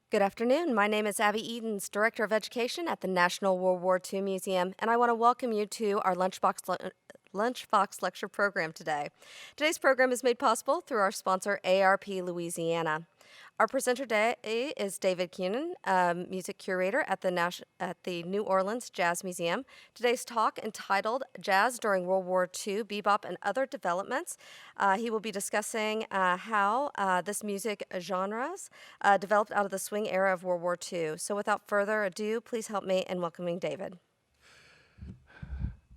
Good afternoon. My name is Abby Edens, Director of Education at the National World War II Museum, and I want to welcome you to our Lunchbox Lecture program today. Today's program is made possible through our sponsor, ARP Louisiana. Our presenter today is David Kunian, music curator at the New Orleans Jazz Museum. Today's talk, entitled Jazz During World War II, Be-Bop and Other Developments, he will be discussing how this music genres developed out of the swing era of World War II. So without further ado, please help me in welcoming David.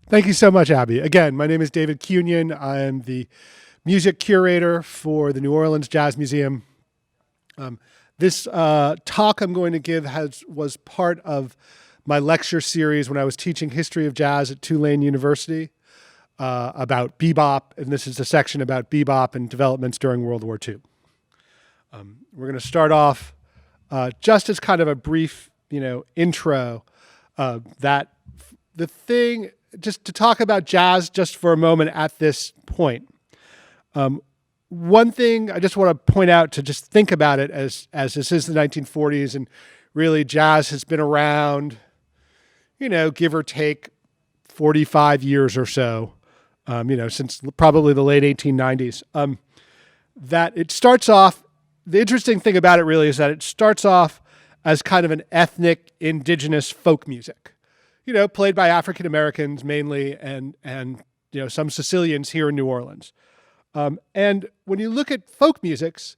Thank you so much, Abby. Again, my name is David Kunian. I am the music curator for the New Orleans Jazz Museum. This talk I'm going to give was part of my lecture series when I was teaching history of jazz at Tulane University about Be-Bop, and this is a section about Be-Bop and developments during World War II. We're going to start off just as kind of a brief, intro just to talk about jazz just for a moment at this point. One thing I just want to point out to just think about it as this is the 1940s and really jazz has been around, give or take 45 years or so, since probably the late 1890s. That it starts off, the interesting thing about it really is that it starts off as kind of an ethnic indigenous folk music, played by African Americans mainly and some Sicilians here in New Orleans. And when you look at folk musics,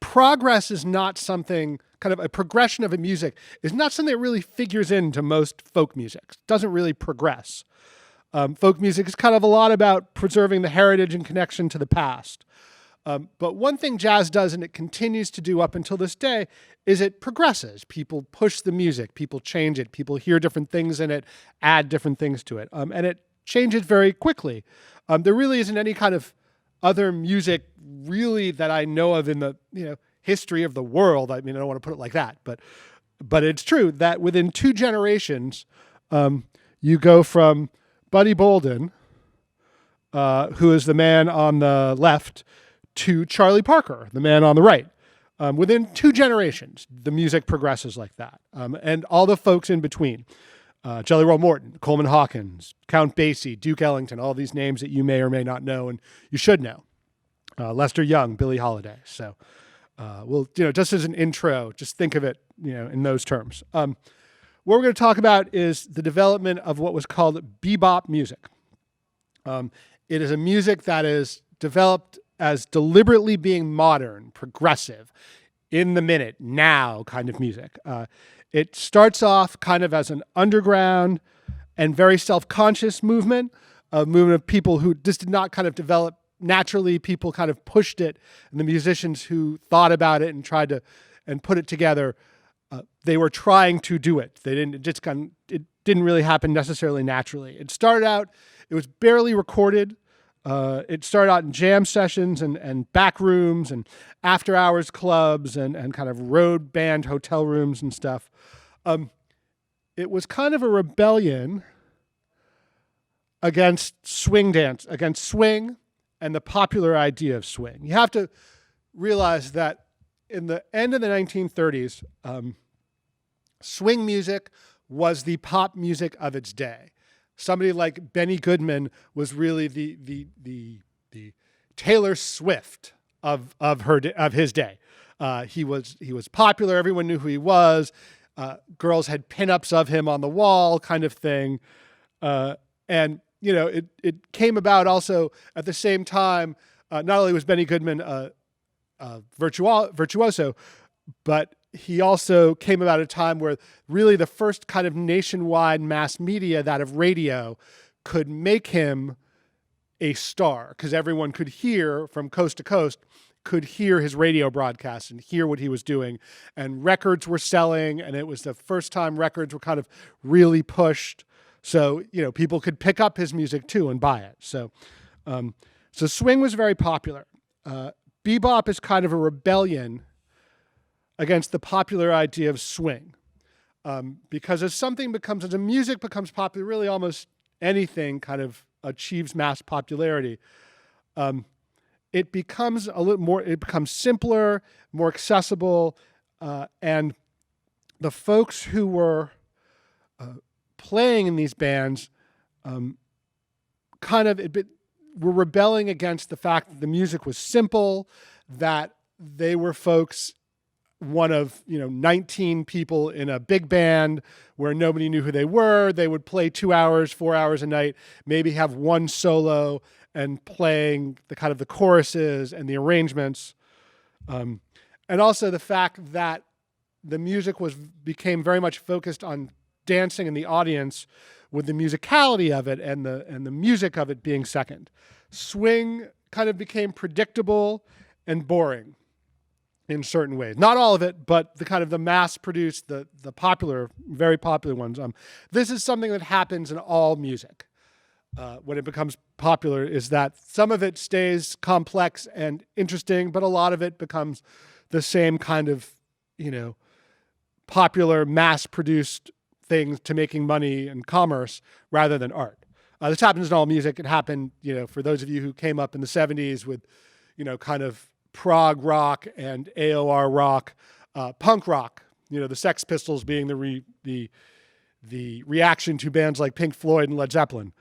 progress is not something, kind of a progression of a music is not something that really figures into most folk music. It doesn't really progress. Folk music is kind of a lot about preserving the heritage and connection to the past. But one thing jazz does, and it continues to do up until this day, is it progresses. People push the music, people change it, people hear different things in it, add different things to it. And it changes very quickly. There really isn't any kind of other music really that I know of in the history of the world. I mean, I don't want to put it like that, but it's true that within 2 generations, you go from Buddy Bolden, who is the man on the left, to Charlie Parker, the man on the right. Within 2 generations, the music progresses like that, and all the folks in between. Jelly Roll Morton, Coleman Hawkins, Count Basie, Duke Ellington, all these names that you may or may not know and you should know. Lester Young, Billie Holiday. So just as an intro, just think of it, in those terms. What we're going to talk about is the development of what was called Be-Bop music. It is a music that is developed as deliberately being modern, progressive, in the minute, now kind of music. It starts off kind of as an underground and very self-conscious movement, a movement of people who just did not kind of develop naturally. People kind of pushed it, and the musicians who thought about it and tried to and put it together, they were trying to do it. It didn't really happen necessarily naturally. It started out, it was barely recorded. It started out in jam sessions and back rooms and after hours clubs and kind of road band hotel rooms and stuff. It was kind of a rebellion against swing and the popular idea of swing. You have to realize that in the end of the 1930s, swing music was the pop music of its day. Somebody like Benny Goodman was really the Taylor Swift of his day. He was popular. Everyone knew who he was. Girls had pinups of him on the wall, kind of thing. And it came about also at the same time. Not only was Benny Goodman a virtuoso, but he also came about at a time where really the first kind of nationwide mass media, that of radio, could make him a star because everyone could hear from coast to coast, could hear his radio broadcasts and hear what he was doing. And records were selling, and it was the first time records were kind of really pushed. So, people could pick up his music too and buy it. So swing was very popular. Be-Bop is kind of a rebellion against the popular idea of swing. Because as a music becomes popular, really almost anything kind of achieves mass popularity. It becomes simpler, more accessible, And the folks who were playing in these bands were rebelling against the fact that the music was simple, that they were folks, one of 19 people in a big band where nobody knew who they were. They would play 2 hours, 4 hours a night, maybe have one solo and playing the choruses and the arrangements. And also the fact that the music became very much focused on dancing in the audience, with the musicality of it and the music of it being second. Swing kind of became predictable and boring in certain ways. Not all of it, but the mass-produced, the popular, very popular ones. This is something that happens in all music when it becomes popular, is that some of it stays complex and interesting, but a lot of it becomes the same kind of, popular, mass-produced things to making money and commerce rather than art. This happens in all music. It happened, for those of you who came up in the 70s with, prog rock and AOR rock, punk rock, the Sex Pistols being the reaction to bands like Pink Floyd and Led Zeppelin.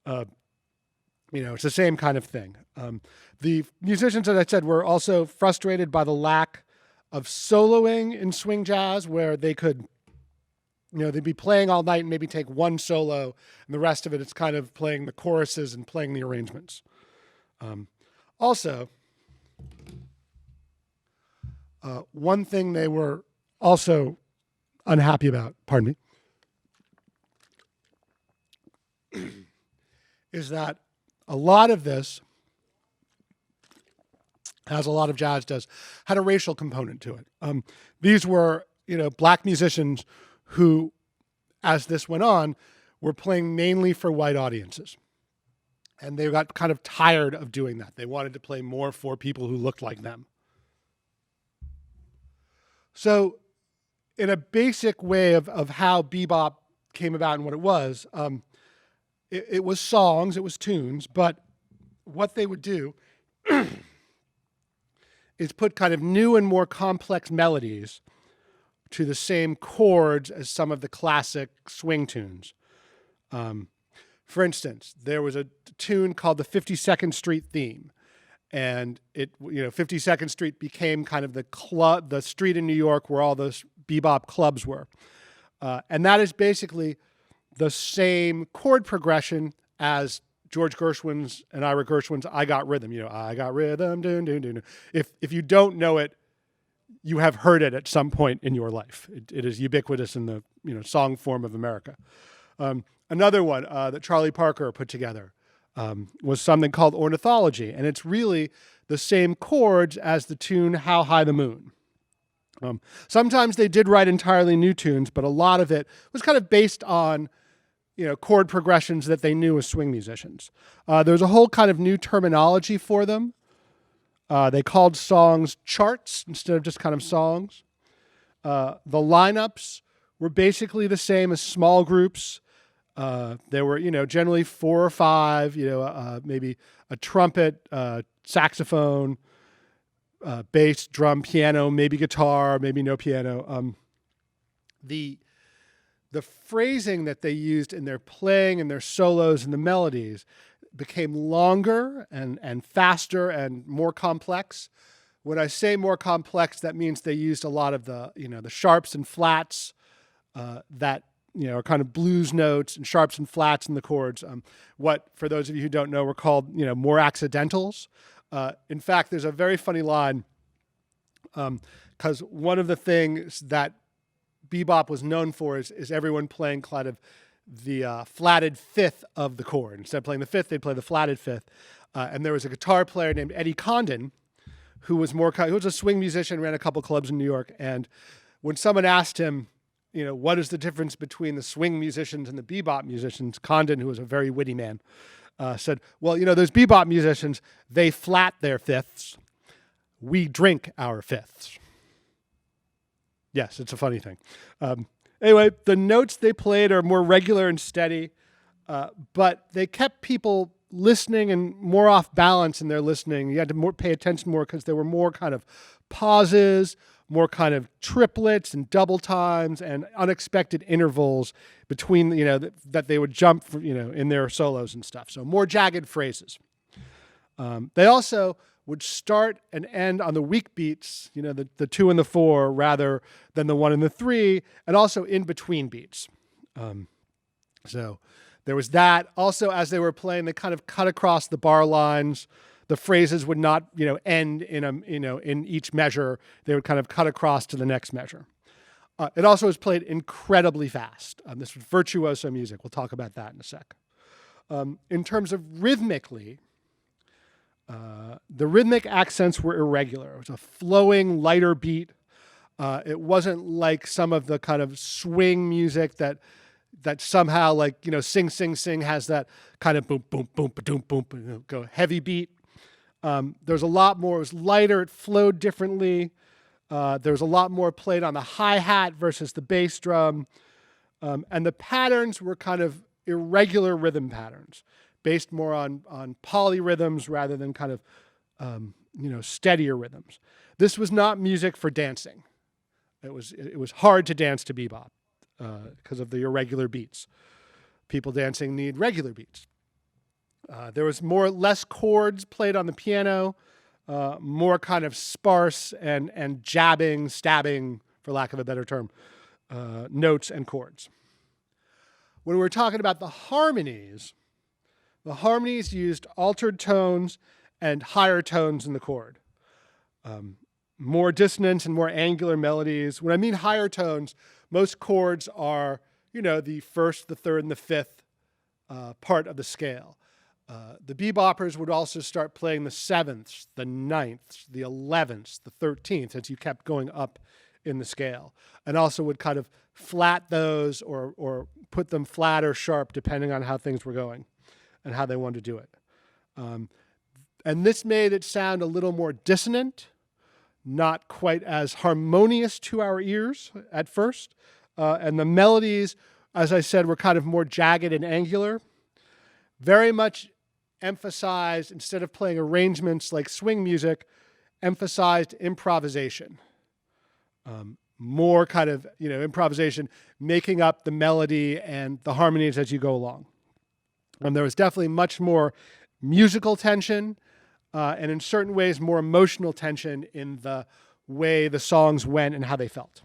It's the same kind of thing. The musicians, as I said, were also frustrated by the lack of soloing in swing jazz, where they could, they'd be playing all night and maybe take one solo, and the rest of it, it's kind of playing the choruses and playing the arrangements. Also, one thing they were also unhappy about, pardon me, is that a lot of this, as a lot of jazz does, had a racial component to it. These were, black musicians who, as this went on, were playing mainly for white audiences. And they got kind of tired of doing that. They wanted to play more for people who looked like them. So in a basic way of how bebop came about and what it was songs, it was tunes, but what they would do is put kind of new and more complex melodies to the same chords as some of the classic swing tunes. For instance, there was a tune called the 52nd Street Theme, and 52nd Street became kind of the street in New York where all those bebop clubs were. And that is basically the same chord progression as George Gershwin's and Ira Gershwin's I Got Rhythm. I got rhythm, dun, dun, dun. If you don't know it, you have heard it at some point in your life. It is ubiquitous in the song form of America. Another one that Charlie Parker put together was something called Ornithology, and it's really the same chords as the tune How High the Moon. Sometimes they did write entirely new tunes, but a lot of it was kind of based on chord progressions that they knew as swing musicians. There was a whole kind of new terminology for them. They called songs charts instead of just kind of songs. The lineups were basically the same as small groups. There were, generally 4 or 5, maybe a trumpet, saxophone, bass, drum, piano, maybe guitar, maybe no piano. The phrasing that they used in their playing and their solos and the melodies became longer and faster and more complex. When I say more complex, that means they used a lot of the sharps and flats that are kind of blues notes and sharps and flats in the chords. What, for those of you who don't know, were called more accidentals. In fact, there's a very funny line because one of the things that bebop was known for is everyone playing kind of the flatted fifth of the chord. Instead of playing the fifth, they'd play the flatted fifth. And there was a guitar player named Eddie Condon who was a swing musician, ran a couple clubs in New York. And when someone asked him, what is the difference between the swing musicians and the bebop musicians, Condon, who was a very witty man, said, well, those bebop musicians, they flat their fifths. We drink our fifths. Yes, it's a funny thing. Anyway, the notes they played are more regular and steady, but they kept people listening and more off balance in their listening. You had to pay attention more because there were more kind of pauses, more kind of triplets and double times and unexpected intervals between, that they would jump, in their solos and stuff. So more jagged phrases. They also would start and end on the weak beats, the 2 and the 4 rather than the 1 and the 3, and also in between beats. So there was that. Also, as they were playing, they kind of cut across the bar lines. The phrases would not, end in each measure. They would kind of cut across to the next measure. It also was played incredibly fast. This was virtuoso music. We'll talk about that in a sec. In terms of rhythmically, the rhythmic accents were irregular. It was a flowing, lighter beat. It wasn't like some of the kind of swing music that somehow, like, Sing Sing Sing has that kind of boom, boom, boom, ba-doom, boom, go heavy beat. There's a lot more. It was lighter. It flowed differently. There was a lot more played on the hi-hat versus the bass drum. And the patterns were kind of irregular rhythm patterns, based more on polyrhythms rather than kind of steadier rhythms. This was not music for dancing. It was hard to dance to bebop because of the irregular beats. People dancing need regular beats. There was less chords played on the piano, more kind of sparse and jabbing, stabbing, for lack of a better term, notes and chords. When we're talking about the harmonies used altered tones and higher tones in the chord. More dissonant and more angular melodies. When I mean higher tones, most chords are, the first, the third, and the fifth part of the scale. The beboppers would also start playing the 7ths, the 9ths, the 11ths, the 13th as you kept going up in the scale, and also would kind of flat those or put them flat or sharp depending on how things were going and how they wanted to do it. And this made it sound a little more dissonant, not quite as harmonious to our ears at first. And the melodies, as I said, were kind of more jagged and angular. Very much emphasized, instead of playing arrangements like swing music, emphasized improvisation. More kind of, improvisation, making up the melody and the harmonies as you go along. And there was definitely much more musical tension, and in certain ways more emotional tension in the way the songs went and how they felt.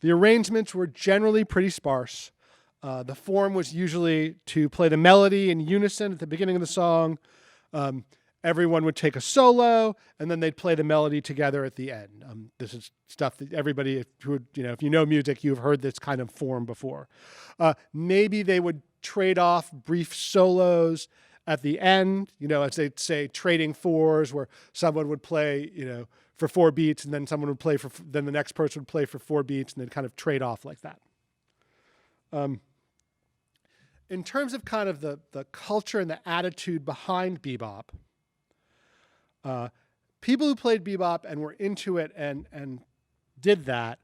The arrangements were generally pretty sparse. The form was usually to play the melody in unison at the beginning of the song. Everyone would take a solo, and then they'd play the melody together at the end. This is stuff that everybody, if you know music, you've heard this kind of form before. Maybe they would trade off brief solos at the end, as they'd say, trading fours, where someone would play, for 4 beats, and then someone would play then the next person would play for 4 beats, and they'd kind of trade off like that. In terms of kind of the culture and the attitude behind bebop, people who played bebop and were into it and did that,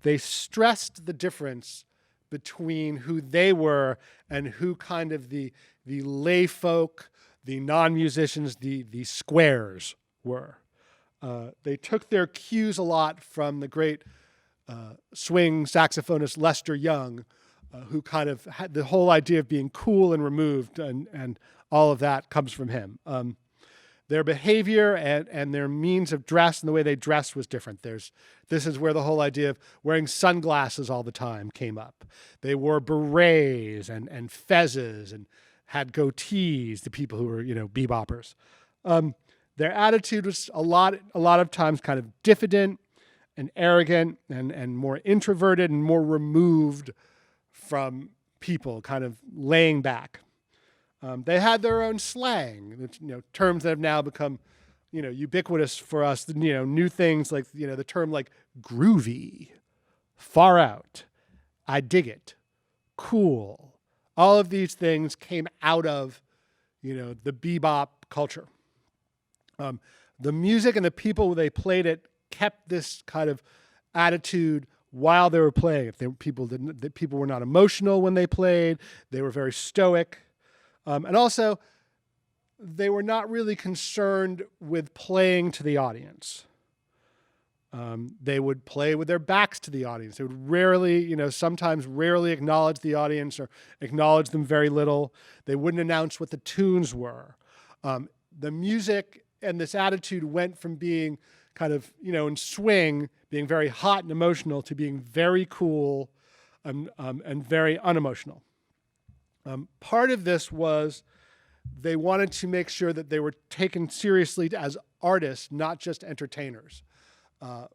they stressed the difference between who they were and who kind of the lay folk, the non-musicians, the squares were. They took their cues a lot from the great swing saxophonist Lester Young, who kind of had the whole idea of being cool and removed, and all of that comes from him. Their behavior and their means of dress and the way they dressed was different. This is where the whole idea of wearing sunglasses all the time came up. They wore berets and fezzes and had goatees, the people who were, beboppers. Their attitude was a lot of times kind of diffident and arrogant and more introverted and more removed from people, kind of laying back. They had their own slang, terms that have now become, ubiquitous for us. New things like, the term like groovy, far out, I dig it, cool. All of these things came out of, the bebop culture. The music and the people they played it kept this kind of attitude while they were playing it. People were not emotional when they played. They were very stoic. And also, they were not really concerned with playing to the audience. They would play with their backs to the audience. They would rarely, sometimes rarely acknowledge the audience or acknowledge them very little. They wouldn't announce what the tunes were. The music and this attitude went from being kind of, in swing, being very hot and emotional, to being very cool and very unemotional. Part of this was they wanted to make sure that they were taken seriously as artists, not just entertainers,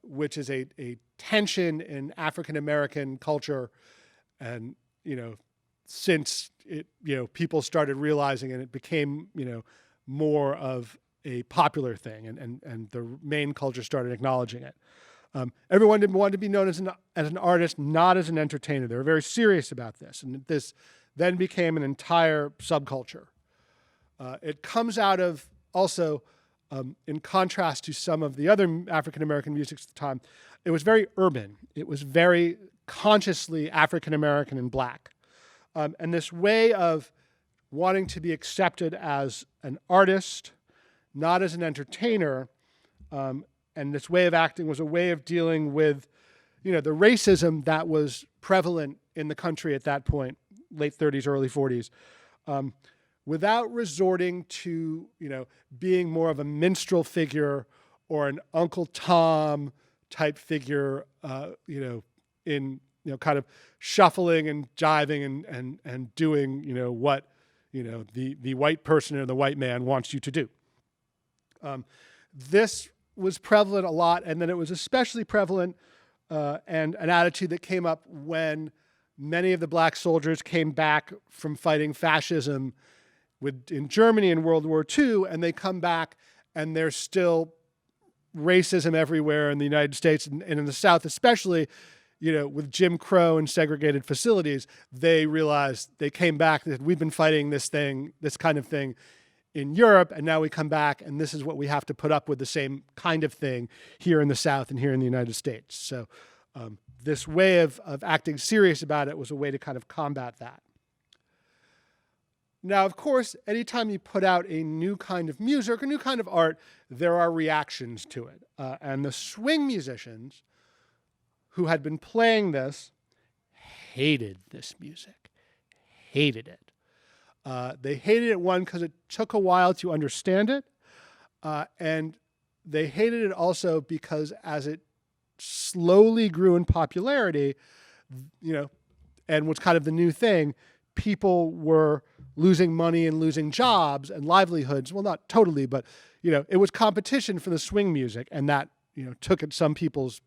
which is a tension in African American culture. And, since it, people started realizing, and it became, more of a popular thing, and the main culture started acknowledging it. Everyone wanted to be known as an artist, not as an entertainer. They were very serious about this, and this then became an entire subculture. It comes out of also, in contrast to some of the other African American music at the time, it was very urban. It was very consciously African American and black. And this way of wanting to be accepted as an artist, not as an entertainer, and this way of acting was a way of dealing with, the racism that was prevalent in the country at that point, late 30s, early 40s, without resorting to, being more of a minstrel figure or an Uncle Tom type figure, in, kind of shuffling and jiving and doing, what, the white person or the white man wants you to do. This was prevalent a lot, and then it was especially prevalent and an attitude that came up when many of the black soldiers came back from fighting fascism in Germany in World War II, and they come back and there's still racism everywhere in the United States and in the South especially, with Jim Crow and segregated facilities. They realized, they came back, that we've been fighting this kind of thing in Europe, and now we come back and this is what we have to put up with, the same kind of thing here in the South and here in the United States. So this way of acting serious about it was a way to kind of combat that. Now, of course, anytime you put out a new kind of music, a new kind of art, there are reactions to it. And the swing musicians who had been playing this hated this music, hated it. They hated it, one, because it took a while to understand it, and they hated it also because as it slowly grew in popularity, and was kind of the new thing, people were losing money and losing jobs and livelihoods. Well, not totally, but, it was competition for the swing music, and that, took at some people's,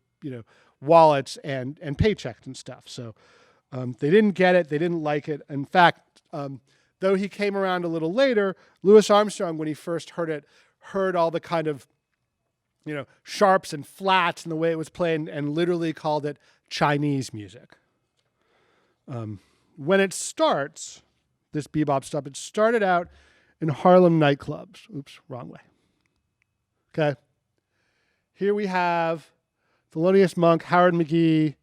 wallets and paychecks and stuff. So they didn't get it. They didn't like it. In fact, though he came around a little later, Louis Armstrong, when he first heard it, heard all the kind of, sharps and flats and the way it was played, and literally called it Chinese music. When it starts, this bebop stuff, it started out in Harlem nightclubs. Oops, wrong way. Okay. Here we have Thelonious Monk, Howard McGee.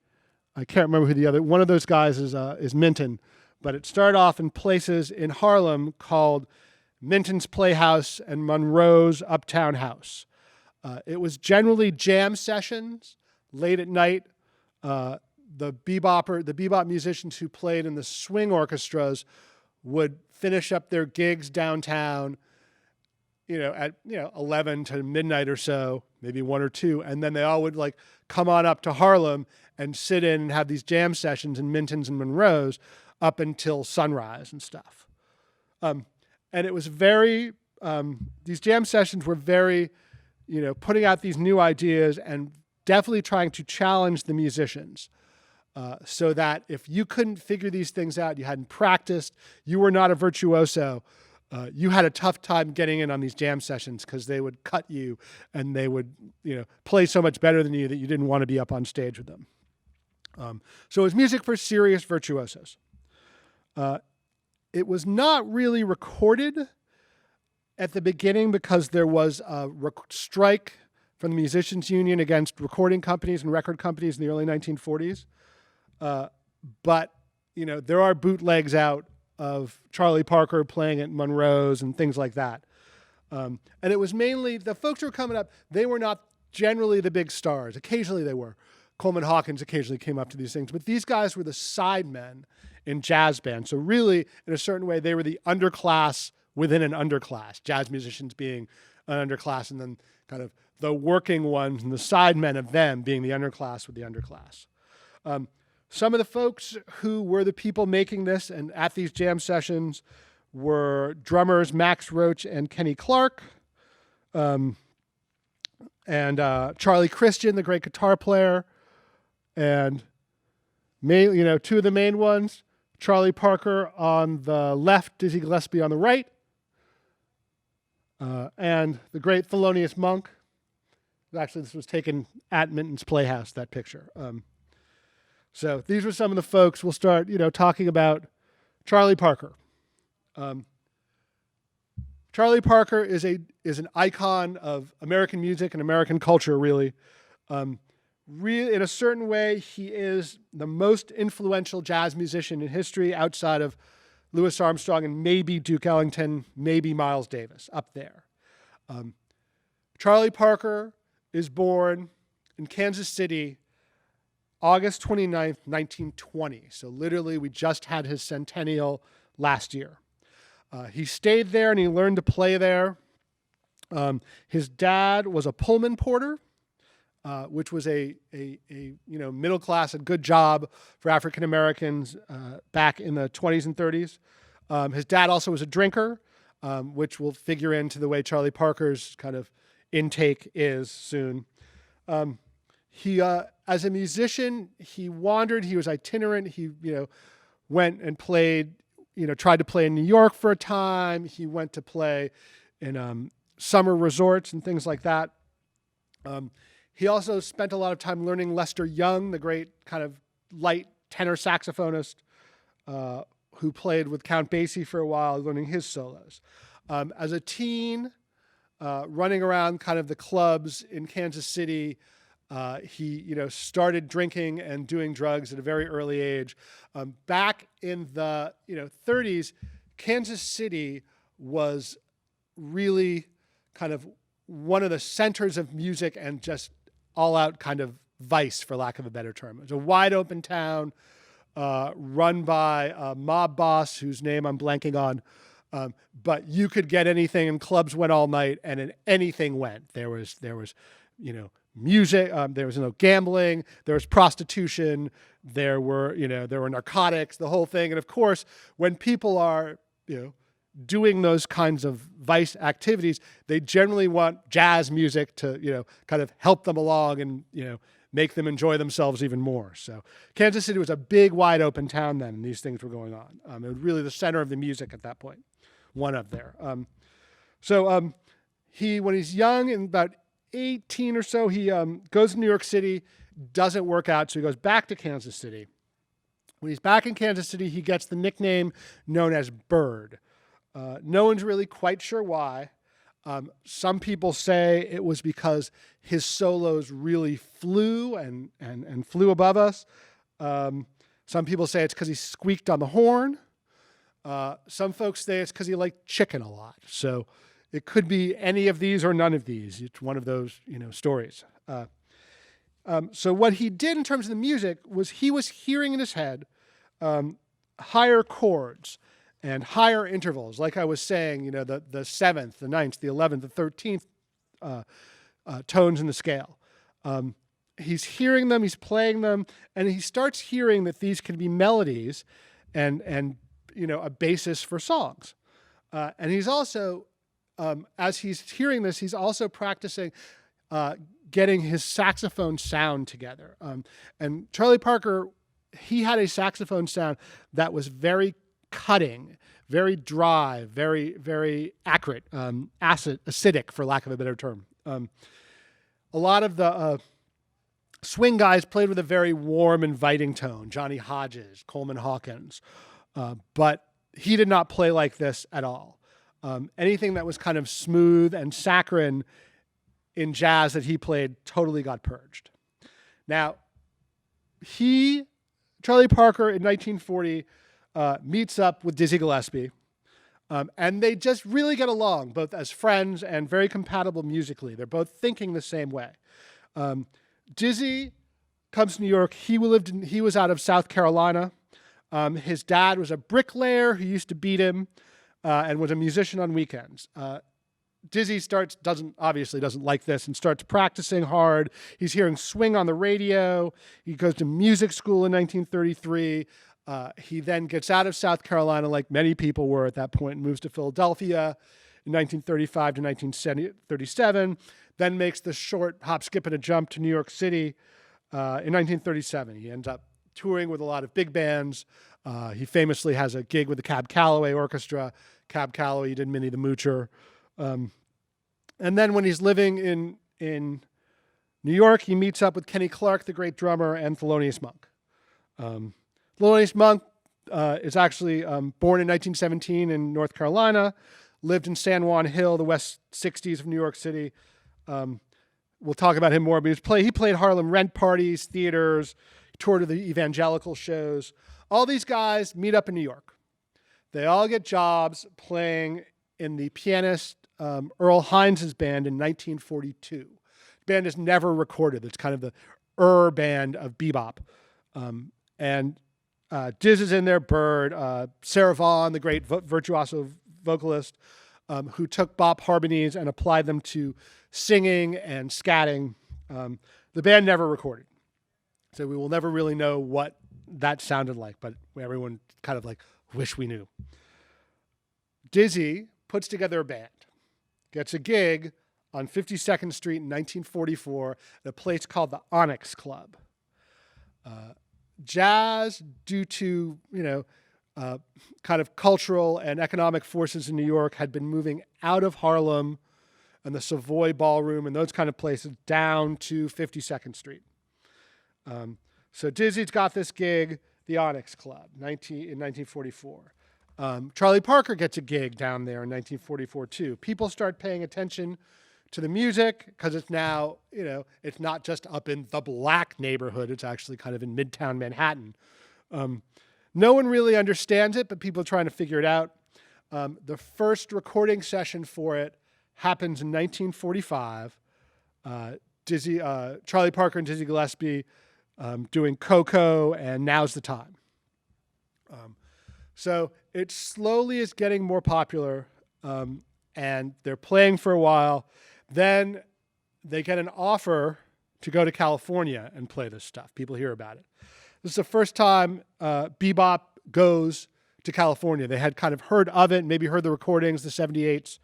I can't remember who the other, one of those guys is Minton. But it started off in places in Harlem called Minton's Playhouse and Monroe's Uptown House. It was generally jam sessions late at night. The bebop musicians who played in the swing orchestras would finish up their gigs downtown, at 11 to midnight or so, maybe 1 or 2, and then they all would come on up to Harlem and sit in and have these jam sessions in Minton's and Monroe's up until sunrise and stuff. And it was very, these jam sessions were very, putting out these new ideas and definitely trying to challenge the musicians. So that if you couldn't figure these things out, you hadn't practiced, you were not a virtuoso, you had a tough time getting in on these jam sessions because they would cut you and they would, play so much better than you that you didn't want to be up on stage with them. So it was music for serious virtuosos. It was not really recorded at the beginning because there was a strike from the Musicians Union against recording companies and record companies in the early 1940s. But, there are bootlegs out of Charlie Parker playing at Monroe's and things like that. And it was mainly, the folks who were coming up, they were not generally the big stars. Occasionally they were. Coleman Hawkins occasionally came up to these things, but these guys were the sidemen in jazz bands. So really, in a certain way, they were the underclass within an underclass, jazz musicians being an underclass, and then kind of the working ones and the sidemen of them being the underclass with the underclass. Some of the folks who were the people making this and at these jam sessions were drummers Max Roach and Kenny Clark, and Charlie Christian, the great guitar player, and two of the main ones, Charlie Parker on the left, Dizzy Gillespie on the right, and the great Thelonious Monk. Actually, this was taken at Minton's Playhouse, that picture. So these were some of the folks. We'll start, talking about Charlie Parker. Charlie Parker is an icon of American music and American culture, really. Really, in a certain way, he is the most influential jazz musician in history outside of Louis Armstrong and maybe Duke Ellington, maybe Miles Davis, up there. Charlie Parker is born in Kansas City, August 29th, 1920. So literally, we just had his centennial last year. He stayed there and he learned to play there. His dad was a Pullman porter, which was a middle class and good job for African Americans back in the 20s and 30s. His dad also was a drinker, which will figure into the way Charlie Parker's kind of intake is soon. He, as a musician, he wandered. He was itinerant. He, went and played. Tried to play in New York for a time. He went to play in summer resorts and things like that. He also spent a lot of time learning Lester Young, the great kind of light tenor saxophonist who played with Count Basie for a while, learning his solos. As a teen, running around kind of the clubs in Kansas City, he started drinking and doing drugs at a very early age. Back in the 30s, Kansas City was really kind of one of the centers of music and just all-out kind of vice, for lack of a better term. It was a wide-open town run by a mob boss whose name I'm blanking on. But you could get anything, and clubs went all night, and anything went. There was music. There was gambling. There was prostitution. There were narcotics. The whole thing. And of course, when people are doing those kinds of vice activities, they generally want jazz music to kind of help them along and make them enjoy themselves even more. So Kansas City was a big, wide open town then, and these things were going on. It was really the center of the music at that point. One of there. He, when he's young, and about 18 or so, he goes to New York City, doesn't work out, so he goes back to Kansas City. When he's back in Kansas City, he gets the nickname known as Bird. No one's really quite sure why. Some people say it was because his solos really flew and flew above us. Some people say it's because he squeaked on the horn. Some folks say it's because he liked chicken a lot. So it could be any of these or none of these. It's one of those, stories. So what he did in terms of the music was he was hearing in his head higher chords and higher intervals. Like I was saying, the seventh, the ninth, the 11th, the 13th tones in the scale. He's hearing them, he's playing them, and he starts hearing that these can be melodies and a basis for songs. And he's also, as he's hearing this, he's also practicing getting his saxophone sound together. And Charlie Parker, he had a saxophone sound that was very cutting, very dry, very, very accurate, acidic, for lack of a better term. A lot of the swing guys played with a very warm, inviting tone. Johnny Hodges, Coleman Hawkins. But he did not play like this at all. Anything that was kind of smooth and saccharine in jazz that he played totally got purged. Now, Charlie Parker, in 1940, meets up with Dizzy Gillespie. And they just really get along, both as friends and very compatible musically. They're both thinking the same way. Dizzy comes to New York. He was out of South Carolina. His dad was a bricklayer who used to beat him and was a musician on weekends. Dizzy obviously doesn't like this and starts practicing hard. He's hearing swing on the radio. He goes to music school in 1933. He then gets out of South Carolina, like many people were at that point, and moves to Philadelphia in 1935 to 1937, then makes the short hop, skip, and a jump to New York City in 1937. He ends up touring with a lot of big bands. He famously has a gig with the Cab Calloway Orchestra. Cab Calloway, he did Minnie the Moocher. And then when he's living in New York, he meets up with Kenny Clarke, the great drummer, and Thelonious Monk. Thelonious Monk is actually born in 1917 in North Carolina, lived in San Juan Hill, the West 60s of New York City. We'll talk about him more, but he played Harlem rent parties, theaters, toured to the evangelical shows. All these guys meet up in New York. They all get jobs playing in the pianist Earl Hines' band in 1942. The band is never recorded. It's kind of the band of Be-Bop. And Diz is in there, Bird, Sarah Vaughan, the great virtuoso vocalist, who took bop harmonies and applied them to singing and scatting. The band never recorded. So we will never really know what that sounded like, but everyone kind of like wish we knew. Dizzy puts together a band, gets a gig on 52nd Street in 1944 at a place called the Onyx Club. Jazz, due to kind of cultural and economic forces in New York, had been moving out of Harlem and the Savoy Ballroom and those kind of places down to 52nd Street. So Dizzy's got this gig, the Onyx Club, in 1944. Charlie Parker gets a gig down there in 1944 too. People start paying attention to the music because it's now, it's not just up in the black neighborhood. It's actually kind of in Midtown Manhattan. No one really understands it, but people are trying to figure it out. The first recording session for it happens in 1945. Charlie Parker and Dizzy Gillespie doing Coco and Now's the Time. So it slowly is getting more popular, and they're playing for a while. Then they get an offer to go to California and play this stuff. People hear about it. This is the first time Be-Bop goes to California. They had kind of heard of it, maybe heard the recordings, the 78s,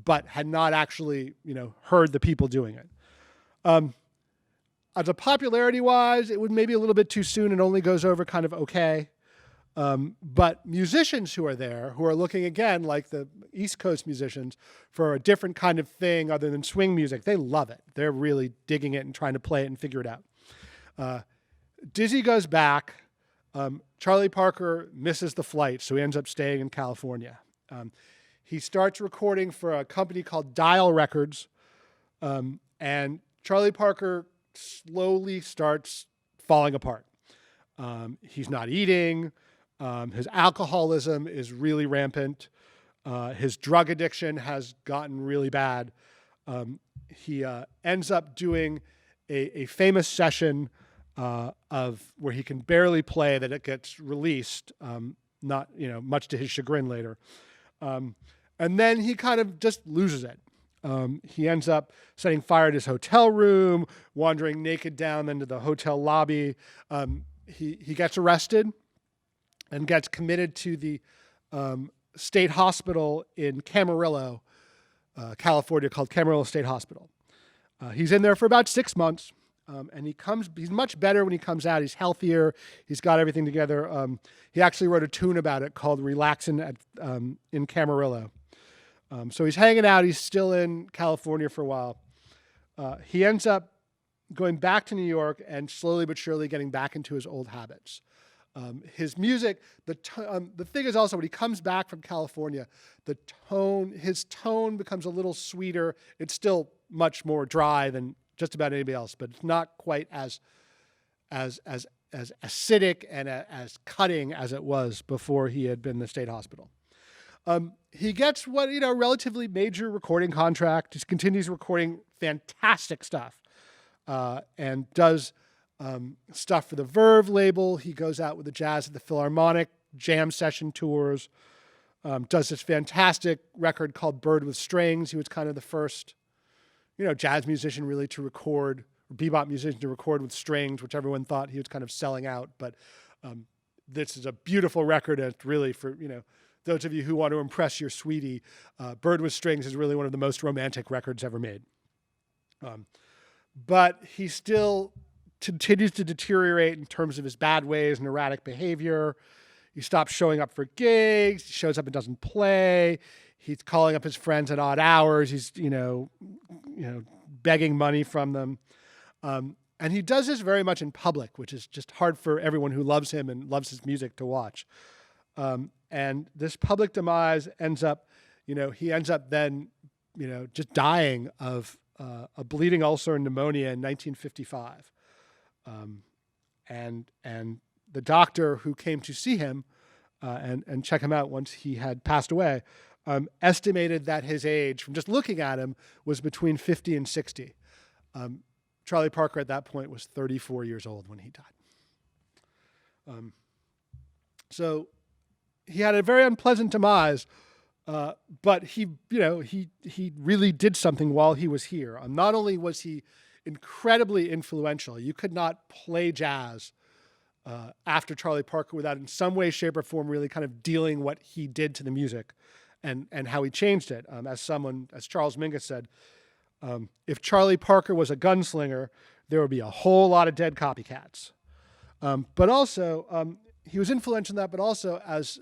but had not actually, heard the people doing it. As a popularity-wise, it was maybe a little bit too soon and only goes over kind of okay. But musicians who are there, who are looking again like the East Coast musicians for a different kind of thing other than swing music, they love it. They're really digging it and trying to play it and figure it out. Dizzy goes back. Charlie Parker misses the flight, so he ends up staying in California. He starts recording for a company called Dial Records, and Charlie Parker slowly starts falling apart. He's not eating. His alcoholism is really rampant. His drug addiction has gotten really bad. He ends up doing a famous session of where he can barely play that it gets released, not much to his chagrin later. And then he kind of just loses it. He ends up setting fire to his hotel room, wandering naked down into the hotel lobby. He gets arrested and gets committed to the state hospital in Camarillo, California, called Camarillo State Hospital. He's in there for about 6 months, and he's much better when he comes out. He's healthier. He's got everything together. He actually wrote a tune about it called Relaxin' in Camarillo. So he's hanging out. He's still in California for a while. He ends up going back to New York and slowly but surely getting back into his old habits. His music, the thing is also when he comes back from California, his tone becomes a little sweeter. It's still much more dry than just about anybody else, but it's not quite as acidic and as cutting as it was before he had been in the state hospital. He gets what, relatively major recording contract. Just continues recording fantastic stuff, and does stuff for the Verve label. He goes out with the Jazz at the Philharmonic jam session tours. Does this fantastic record called Bird with Strings. He was kind of the first, jazz musician really to record, or bebop musician to record with strings, which everyone thought he was kind of selling out. But this is a beautiful record, and it's really for, those of you who want to impress your sweetie, Bird with Strings is really one of the most romantic records ever made. But he still continues to deteriorate in terms of his bad ways and erratic behavior. He stops showing up for gigs. He shows up and doesn't play. He's calling up his friends at odd hours. He's, begging money from them. And he does this very much in public, which is just hard for everyone who loves him and loves his music to watch. And this public demise ends up, he ends up then, just dying of a bleeding ulcer and pneumonia in 1955. And the doctor who came to see him and check him out once he had passed away estimated that his age, from just looking at him, was between 50 and 60. Charlie Parker at that point was 34 years old when he died. So he had a very unpleasant demise, but he really did something while he was here. Not only was he incredibly influential, you could not play jazz after Charlie Parker without in some way, shape, or form really kind of dealing what he did to the music and how he changed it. As Charles Mingus said, if Charlie Parker was a gunslinger, there would be a whole lot of dead copycats. But also, he was influential in that, but also as,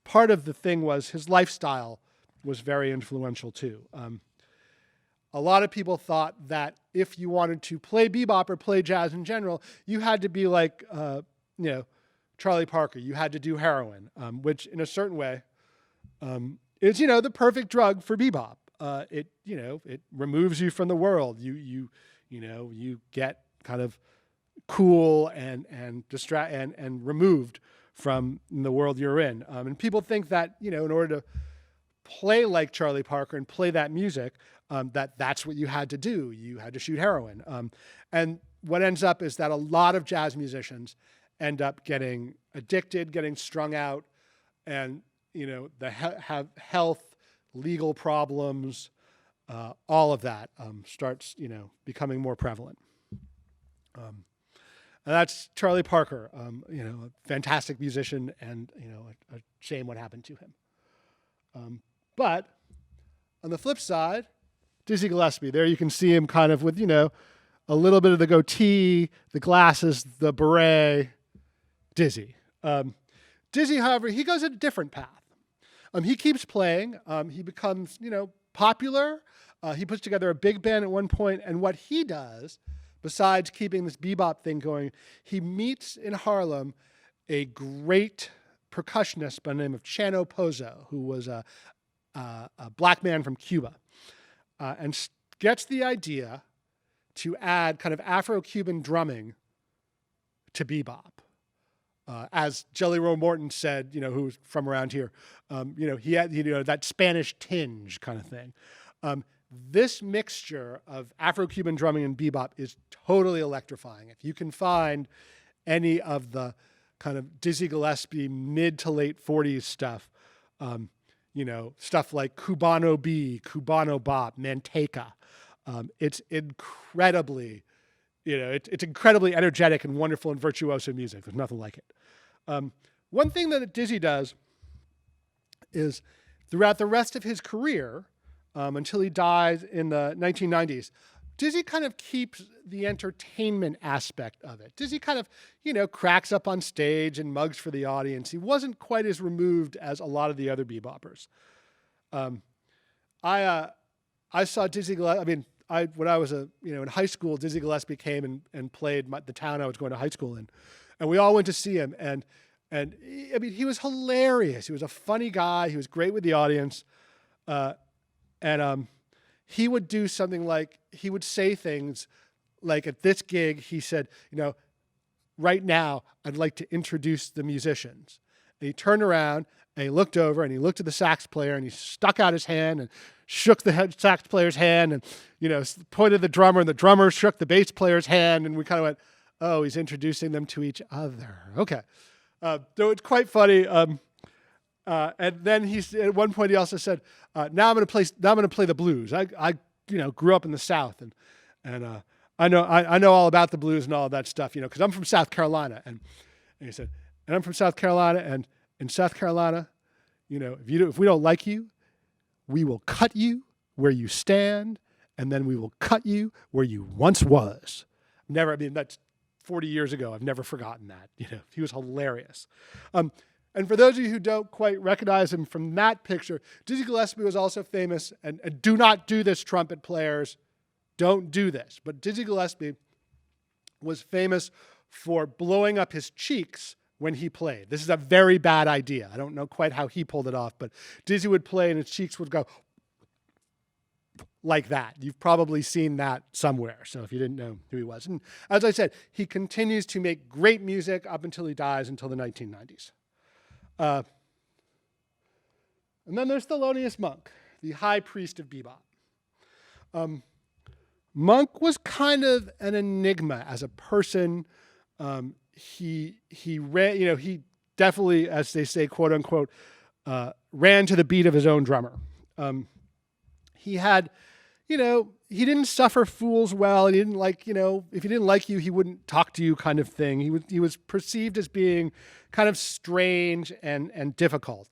part of the thing was his lifestyle was very influential too. A lot of people thought that if you wanted to play bebop or play jazz in general, you had to be like, Charlie Parker. You had to do heroin, which in a certain way is, the perfect drug for bebop. It removes you from the world. You get kind of cool and removed from the world you're in. And people think that, in order to play like Charlie Parker and play that music, that's what you had to do. You had to shoot heroin. And what ends up is that a lot of jazz musicians end up getting addicted, getting strung out, and, have health, legal problems, all of that starts, becoming more prevalent. And that's Charlie Parker, a fantastic musician, and, a shame what happened to him. But on the flip side, Dizzy Gillespie, there you can see him kind of with, a little bit of the goatee, the glasses, the beret, Dizzy. Dizzy, however, he goes a different path. He keeps playing. He becomes, popular. He puts together a big band at one point, and what he does, besides keeping this bebop thing going, he meets in Harlem a great percussionist by the name of Chano Pozo, who was a black man from Cuba, and gets the idea to add kind of Afro-Cuban drumming to bebop. As Jelly Roll Morton said, who's from around here, he had, that Spanish tinge kind of thing. This mixture of Afro-Cuban drumming and bebop is totally electrifying. If you can find any of the kind of Dizzy Gillespie mid to late 40s stuff, stuff like Cubano B, Cubano Bop, Manteca, it's incredibly, it's incredibly energetic and wonderful and virtuoso music. There's nothing like it. One thing that Dizzy does is throughout the rest of his career, until he dies in the 1990s, Dizzy kind of keeps the entertainment aspect of it. Dizzy kind of, cracks up on stage and mugs for the audience. He wasn't quite as removed as a lot of the other beboppers. I saw Dizzy Gillespie. When I was in high school, Dizzy Gillespie came and played the town I was going to high school in, and we all went to see him. And he was hilarious. He was a funny guy. He was great with the audience, and he would do something like, he would say things like, at this gig, he said, right now, I'd like to introduce the musicians. And he turned around and he looked over and he looked at the sax player and he stuck out his hand and shook the sax player's hand and, pointed at the drummer, and the drummer shook the bass player's hand, and we kind of went, oh, he's introducing them to each other. Okay. So it's quite funny. And then at one point he also said, now I'm going to play the blues. I grew up in the South and I know all about the blues and all of that stuff, because I'm from South Carolina. And he said, and I'm from South Carolina, and in South Carolina, if we don't like you, we will cut you where you stand, and then we will cut you where you once was. That's 40 years ago. I've never forgotten that. He was hilarious. And for those of you who don't quite recognize him from that picture, Dizzy Gillespie was also famous, and do not do this, trumpet players. Don't do this. But Dizzy Gillespie was famous for blowing up his cheeks when he played. This is a very bad idea. I don't know quite how he pulled it off, but Dizzy would play and his cheeks would go like that. You've probably seen that somewhere, so if you didn't know who he was. And as I said, he continues to make great music up until he dies, until the 1990s. And then there's Thelonious Monk, the high priest of bebop. Monk was kind of an enigma as a person. He ran, he definitely, as they say, quote unquote, ran to the beat of his own drummer. He had, he didn't suffer fools well. He didn't like, if he didn't like you, he wouldn't talk to you, kind of thing. He was perceived as being kind of strange and difficult.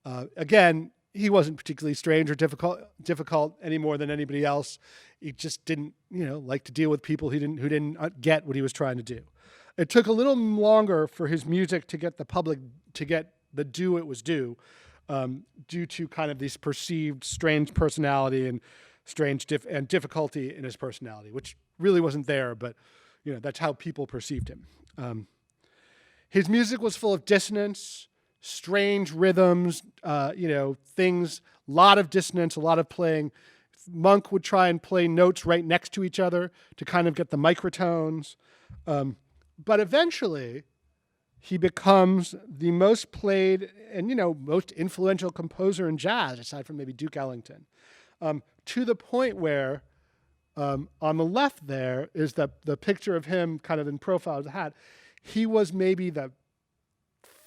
Again, he wasn't particularly strange or difficult any more than anybody else. He just didn't, like to deal with people who didn't get what he was trying to do. It took a little longer for his music to get the public to get the due it was due, due to kind of this perceived strange personality and strange difficulty in his personality, which really wasn't there, but that's how people perceived him. His music was full of dissonance, strange rhythms, things, a lot of dissonance, a lot of playing. Monk would try and play notes right next to each other to kind of get the microtones. But eventually, he becomes the most played and, most influential composer in jazz, aside from maybe Duke Ellington, to the point where on the left there is the picture of him kind of in profile of the hat. He was maybe the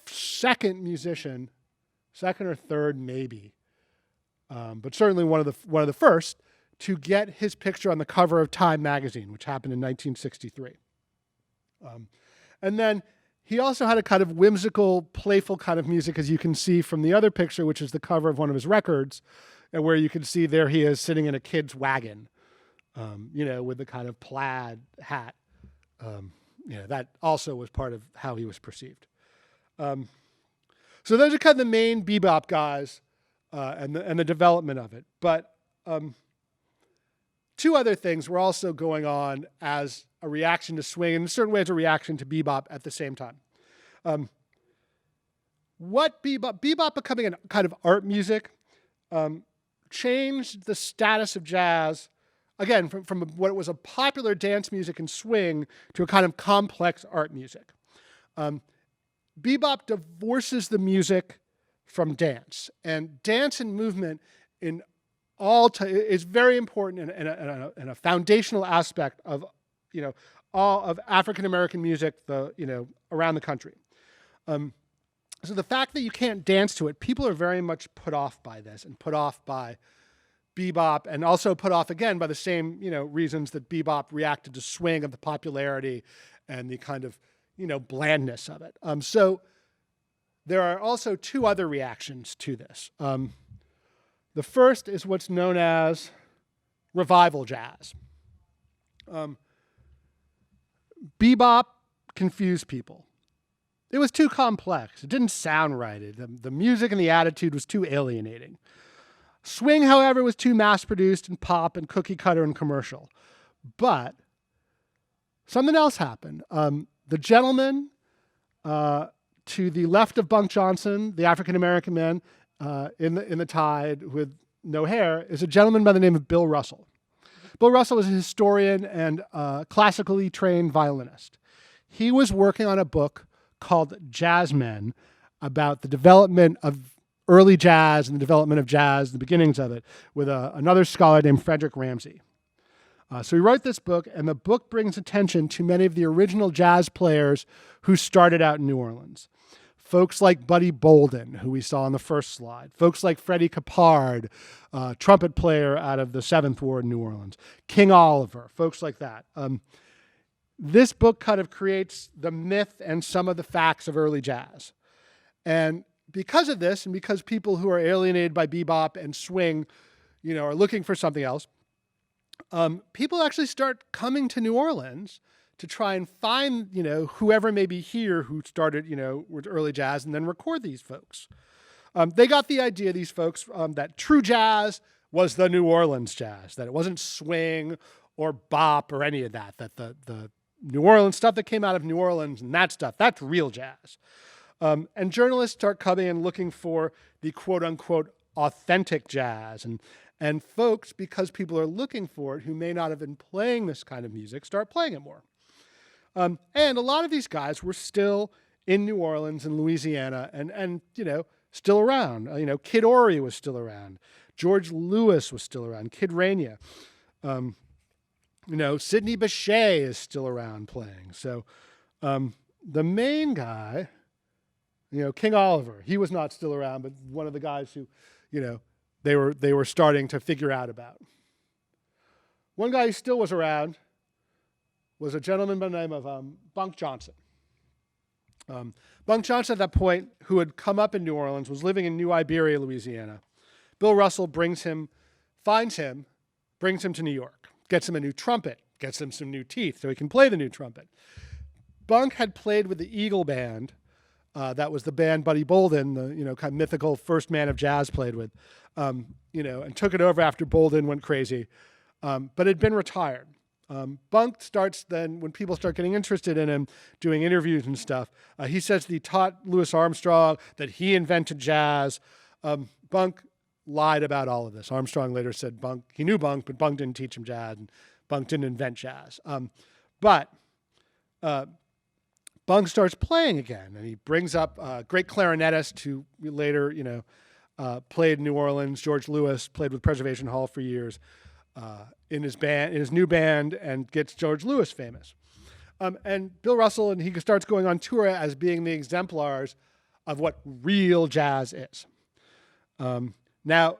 second musician, second or third maybe, but certainly one of the first to get his picture on the cover of Time magazine, which happened in 1963. And then he also had a kind of whimsical, playful kind of music, as you can see from the other picture, which is the cover of one of his records, and where you can see there he is sitting in a kid's wagon, with the kind of plaid hat. That also was part of how he was perceived. So those are kind of the main bebop guys and the development of it. But two other things were also going on as a reaction to swing, and in certain ways a reaction to bebop at the same time. What bebop becoming a kind of art music, changed the status of jazz, again, from what was a popular dance music and swing to a kind of complex art music. Bebop divorces the music from dance, and dance and movement is very important and a foundational aspect of all of African American music around the country. So the fact that you can't dance to it, people are very much put off by this and put off by bebop, and also put off again by the same reasons that bebop reacted to swing, of the popularity and the kind of blandness of it. So there are also two other reactions to this. The first is what's known as revival jazz. Bebop confused people. It was too complex. It didn't sound right. The music and the attitude was too alienating. Swing, however, was too mass-produced and pop and cookie-cutter and commercial. But something else happened. The gentleman to the left of Bunk Johnson, the African-American man in the Tide with no hair, is a gentleman by the name of Bill Russell. Bill Russell was a historian and classically trained violinist. He was working on a book called Jazzmen about the development of early jazz and the development of jazz, the beginnings of it, with another scholar named Frederick Ramsey. So he wrote this book, and the book brings attention to many of the original jazz players who started out in New Orleans. Folks like Buddy Bolden, who we saw on the first slide. Folks like Freddie Capard, trumpet player out of the Seventh Ward in New Orleans. King Oliver, folks like that. This book kind of creates the myth and some of the facts of early jazz. And because of this, and because people who are alienated by bebop and swing, are looking for something else, people actually start coming to New Orleans to try and find, whoever may be here who started, with early jazz and then record these folks. They got the idea, these folks, that true jazz was the New Orleans jazz, that it wasn't swing or bop or any of that, that the New Orleans stuff that came out of New Orleans and that stuff, that's real jazz. And journalists start coming and looking for the quote unquote authentic jazz. And folks, because people are looking for it, who may not have been playing this kind of music, start playing it more. And a lot of these guys were still in New Orleans and Louisiana and still around. Kid Ory was still around. George Lewis was still around. Kid Rania. Sidney Bechet is still around playing. So the main guy, King Oliver, he was not still around, but one of the guys who, they were starting to figure out about. One guy who still was around was a gentleman by the name of Bunk Johnson. Bunk Johnson at that point, who had come up in New Orleans, was living in New Iberia, Louisiana. Bill Russell finds him, brings him to New York, gets him a new trumpet, gets him some new teeth so he can play the new trumpet. Bunk had played with the Eagle Band. That was the band Buddy Bolden, the kind of mythical first man of jazz, played with, and took it over after Bolden went crazy, but had been retired. Bunk starts then, when people start getting interested in him, doing interviews and stuff, he says that he taught Louis Armstrong, that he invented jazz. Bunk lied about all of this. Armstrong later said he knew Bunk, but Bunk didn't teach him jazz, and Bunk didn't invent jazz. But Bunk starts playing again, and he brings up a great clarinetist who later, played in New Orleans. George Lewis played with Preservation Hall for years in his new band, and gets George Lewis famous. And Bill Russell, and he starts going on tour as being the exemplars of what real jazz is. Now,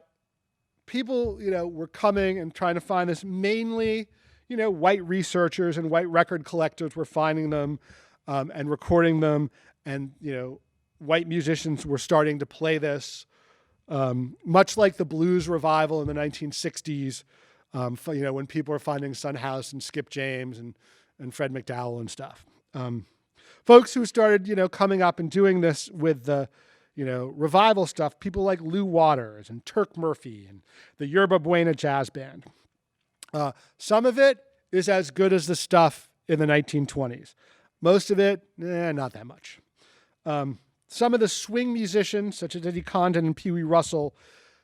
people, were coming and trying to find this. Mainly, white researchers and white record collectors were finding them. And recording them, and white musicians were starting to play this, much like the blues revival in the 1960s. When people were finding Son House and Skip James and Fred McDowell and stuff. Folks who started coming up and doing this with the revival stuff. People like Lou Waters and Turk Murphy and the Yerba Buena Jazz Band. Some of it is as good as the stuff in the 1920s. Most of it, not that much. Some of the swing musicians, such as Eddie Condon and Pee Wee Russell,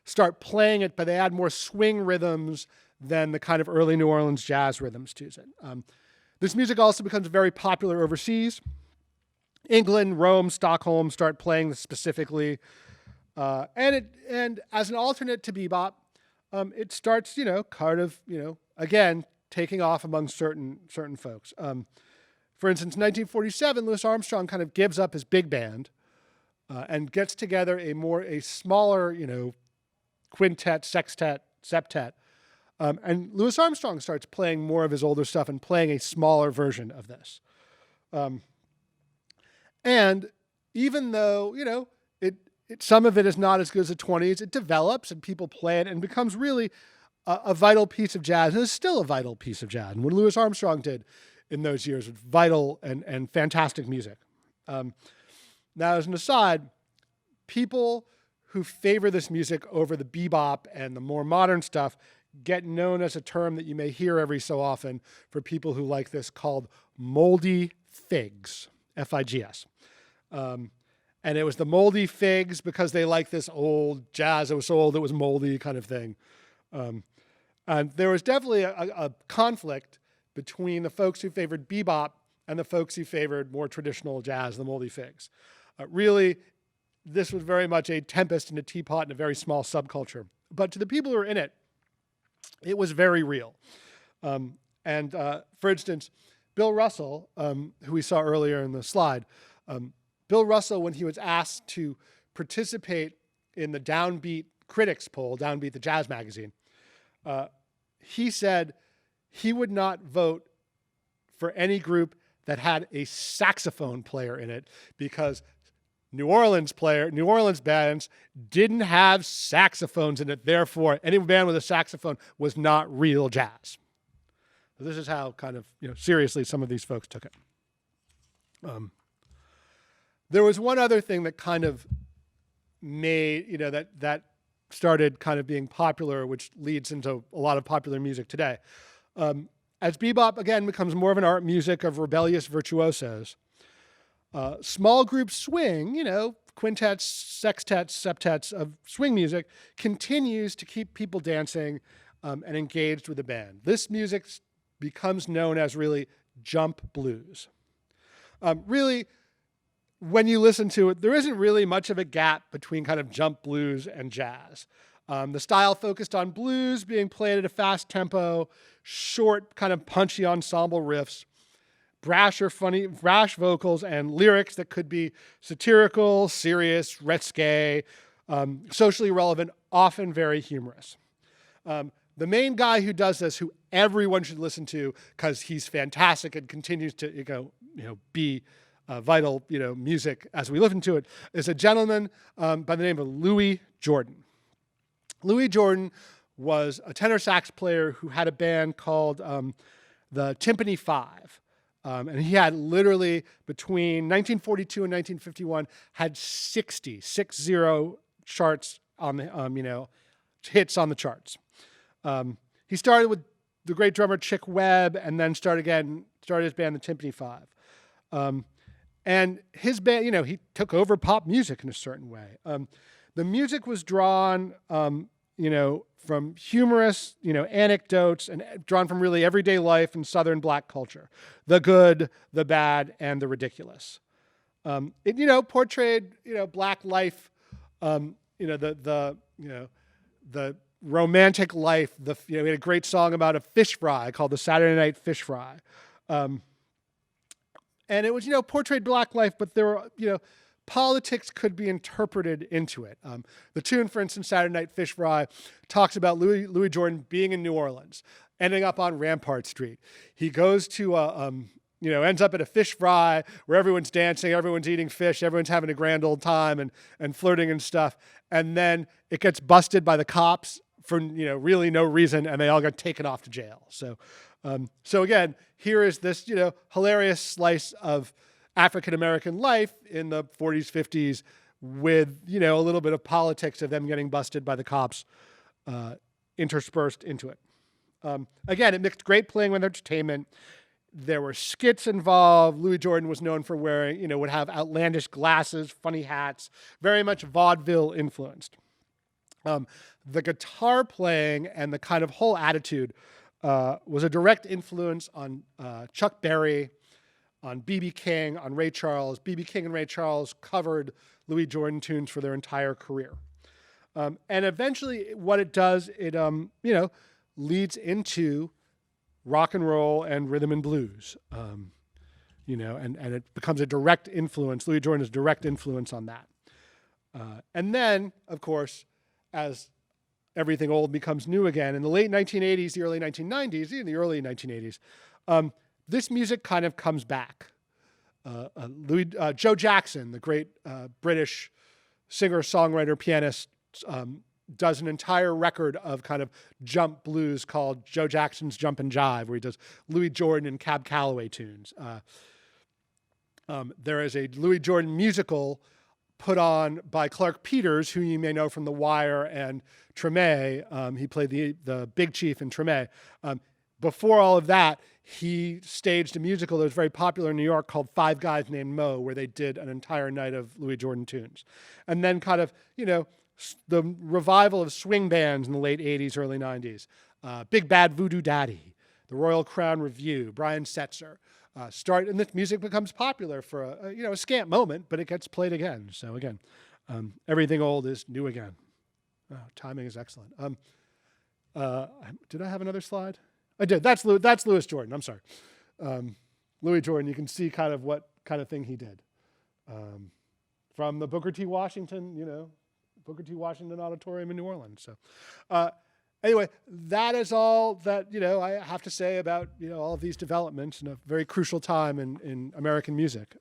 start playing it, but they add more swing rhythms than the kind of early New Orleans jazz rhythms to it. This music also becomes very popular overseas. England, Rome, Stockholm start playing this specifically. And as an alternate to bebop, it starts, again, taking off among certain folks. For instance, in 1947, Louis Armstrong kind of gives up his big band and gets together a smaller, quintet, sextet, septet. And Louis Armstrong starts playing more of his older stuff and playing a smaller version of this. And even though, some of it is not as good as the 20s, it develops and people play it and becomes really a vital piece of jazz. And it's still a vital piece of jazz. And what Louis Armstrong did in those years was vital and fantastic music. Now, as an aside, people who favor this music over the bebop and the more modern stuff get known as a term that you may hear every so often for people who like this, called moldy figs, F-I-G-S. And it was the moldy figs because they like this old jazz that was so old it was moldy kind of thing. And there was definitely a conflict between the folks who favored bebop and the folks who favored more traditional jazz, the moldy figs. Really, this was very much a tempest in a teapot in a very small subculture. But to the people who were in it, it was very real. For instance, Bill Russell, who we saw earlier in the slide, Bill Russell, when he was asked to participate in the Downbeat Critics poll, Downbeat, the jazz magazine, he said he would not vote for any group that had a saxophone player in it because New Orleans bands didn't have saxophones in it. Therefore, any band with a saxophone was not real jazz. So this is how kind of seriously some of these folks took it. There was one other thing that kind of made that started kind of being popular, which leads into a lot of popular music today. As bebop again becomes more of an art music of rebellious virtuosos, small group swing, quintets, sextets, septets of swing music continues to keep people dancing and engaged with the band. This music becomes known as really jump blues. Really, when you listen to it, there isn't really much of a gap between kind of jump blues and jazz. The style focused on blues being played at a fast tempo, short, kind of punchy ensemble riffs, brash vocals, and lyrics that could be satirical, serious, risque, socially relevant, often very humorous. The main guy who does this, who everyone should listen to because he's fantastic and continues to be vital music as we listen to it, is a gentleman by the name of Louis Jordan. Louis Jordan was a tenor sax player who had a band called the Timpani Five. And he had literally between 1942 and 1951 had 60 charts on the hits on the charts. He started with the great drummer Chick Webb, and then started his band the Timpani Five. And his band, he took over pop music in a certain way. The music was drawn, from humorous, anecdotes and drawn from really everyday life and Southern black culture, the good, the bad, and the ridiculous. It, portrayed, black life, the romantic life. We had a great song about a fish fry called the Saturday Night Fish Fry. And it was, portrayed black life, but there were, politics could be interpreted into it. The tune, for instance, Saturday Night Fish Fry, talks about Louis Jordan being in New Orleans, ending up on Rampart Street. He goes to, ends up at a fish fry where everyone's dancing, everyone's eating fish, everyone's having a grand old time and flirting and stuff. And then it gets busted by the cops for, really no reason, and they all get taken off to jail. So again, here is this, hilarious slice of African-American life in the 40s, 50s with, a little bit of politics of them getting busted by the cops interspersed into it. Again, it mixed great playing with entertainment. There were skits involved. Louis Jordan was known for wearing, would have outlandish glasses, funny hats, very much vaudeville influenced. The guitar playing and the kind of whole attitude was a direct influence on Chuck Berry, on B.B. King, on Ray Charles. B.B. King and Ray Charles covered Louis Jordan tunes for their entire career. And eventually what it does, it leads into rock and roll and rhythm and blues, and it becomes a direct influence. Louis Jordan is a direct influence on that. And then, of course, as everything old becomes new again, in the late 1980s, the early 1990s, even the early 1980s, this music kind of comes back. Joe Jackson, the great British singer, songwriter, pianist, does an entire record of kind of jump blues called Joe Jackson's Jump and Jive, where he does Louis Jordan and Cab Calloway tunes. There is a Louis Jordan musical put on by Clark Peters, who you may know from The Wire and Treme. He played the Big Chief in Treme. Before all of that, he staged a musical that was very popular in New York called Five Guys Named Mo, where they did an entire night of Louis Jordan tunes. And then kind of, the revival of swing bands in the late 80s, early 90s. Big Bad Voodoo Daddy, the Royal Crown Revue, Brian Setzer. And this music becomes popular for a scant moment, but it gets played again. So again, Everything old is new again. Oh, timing is excellent. Did I have another slide? I did. That's Louis Jordan. I'm sorry. Louis Jordan, you can see kind of what kind of thing he did. From the Booker T. Washington, Booker T. Washington Auditorium in New Orleans. So anyway, that is all that, I have to say about, all of these developments in a very crucial time in American music.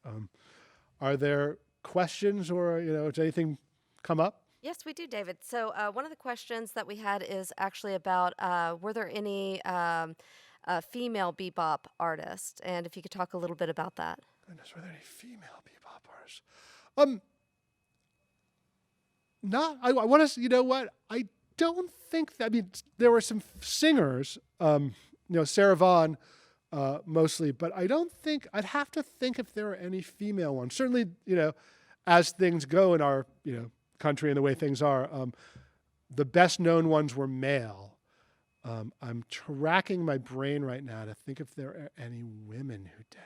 Are there questions or, does anything come up? Yes, we do, David. So one of the questions that we had is actually about were there any female bebop artists? And if you could talk a little bit about that. Goodness, were there any female bebop artists? I want to, you know what? I don't think that, there were some singers, Sarah Vaughan mostly, but I'd have to think if there are any female ones. Certainly, as things go in our, country and the way things are, the best known ones were male. I'm racking my brain right now to think if there are any women who did it.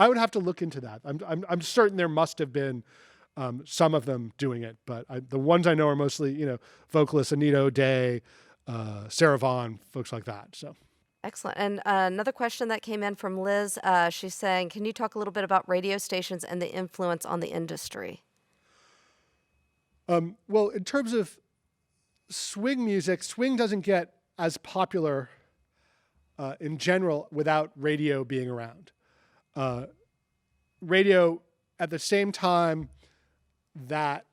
I would have to look into that. I'm certain there must have been some of them doing it, but the ones I know are mostly, vocalists Anita O'Day, Sarah Vaughan, folks like that. So. Excellent. And another question that came in from Liz, she's saying, can you talk a little bit about radio stations and the influence on the industry? Well, in terms of swing music, swing doesn't get as popular in general without radio being around. Radio, at the same time that